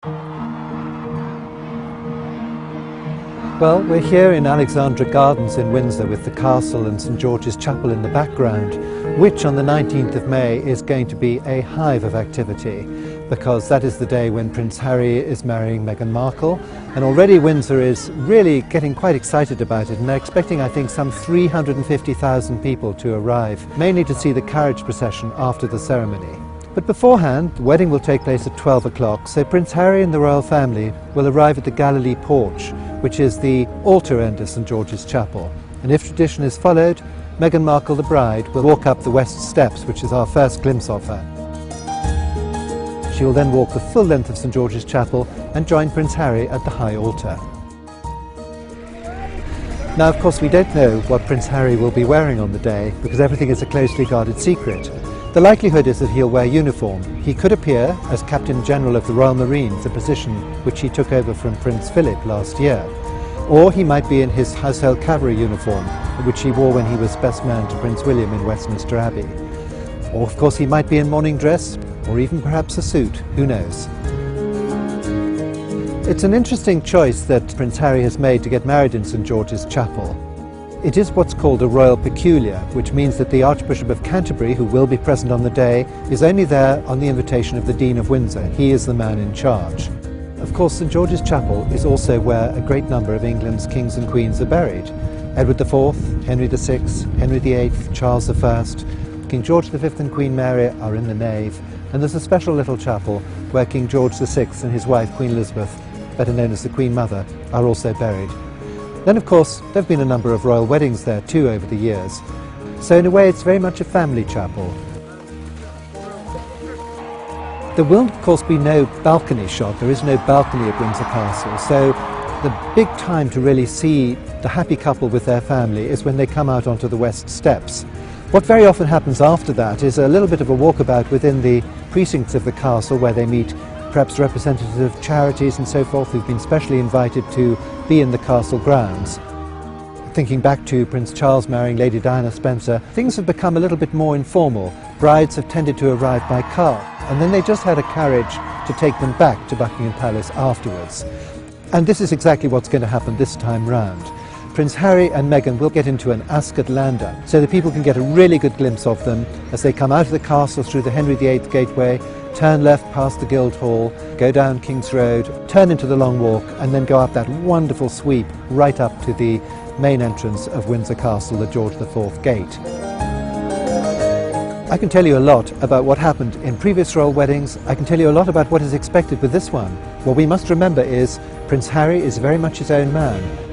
Well, we're here in Alexandra Gardens in Windsor with the castle and St George's Chapel in the background, which on the 19th of May is going to be a hive of activity, because that is the day when Prince Harry is marrying Meghan Markle, and already Windsor is really getting quite excited about it, and they're expecting, I think, some 350,000 people to arrive, mainly to see the carriage procession after the ceremony. But beforehand, the wedding will take place at 12 o'clock, so Prince Harry and the royal family will arrive at the Galilee Porch, which is the altar end of St George's Chapel. And if tradition is followed, Meghan Markle, the bride, will walk up the west steps, which is our first glimpse of her. She will then walk the full length of St George's Chapel and join Prince Harry at the high altar. Now, of course, we don't know what Prince Harry will be wearing on the day, because everything is a closely guarded secret. The likelihood is that he'll wear uniform. He could appear as Captain General of the Royal Marines, a position which he took over from Prince Philip last year. Or he might be in his Household Cavalry uniform, which he wore when he was best man to Prince William in Westminster Abbey. Or of course he might be in morning dress, or even perhaps a suit, who knows. It's an interesting choice that Prince Harry has made to get married in St George's Chapel. It is what's called a royal peculiar, which means that the Archbishop of Canterbury, who will be present on the day, is only there on the invitation of the Dean of Windsor. He is the man in charge. Of course, St George's Chapel is also where a great number of England's kings and queens are buried. Edward IV, Henry VI, Henry VIII, Charles I, King George V and Queen Mary are in the nave, and there's a special little chapel where King George VI and his wife Queen Elizabeth, better known as the Queen Mother, are also buried. Then, of course, there have been a number of royal weddings there too over the years. So in a way it's very much a family chapel. There will, of course, be no balcony shot. There is no balcony at Windsor Castle. So the big time to really see the happy couple with their family is when they come out onto the west steps. What very often happens after that is a little bit of a walkabout within the precincts of the castle, where they meet perhaps representatives of charities and so forth who've been specially invited to be in the castle grounds. Thinking back to Prince Charles marrying Lady Diana Spencer, things have become a little bit more informal. Brides have tended to arrive by car, and then they just had a carriage to take them back to Buckingham Palace afterwards. And this is exactly what's going to happen this time round. Prince Harry and Meghan will get into an Ascot landau, so that people can get a really good glimpse of them as they come out of the castle through the Henry VIII gateway, turn left past the Guildhall, go down King's Road, turn into the Long Walk, and then go up that wonderful sweep right up to the main entrance of Windsor Castle, the George IV gate. I can tell you a lot about what happened in previous royal weddings. I can tell you a lot about what is expected with this one. What we must remember is Prince Harry is very much his own man.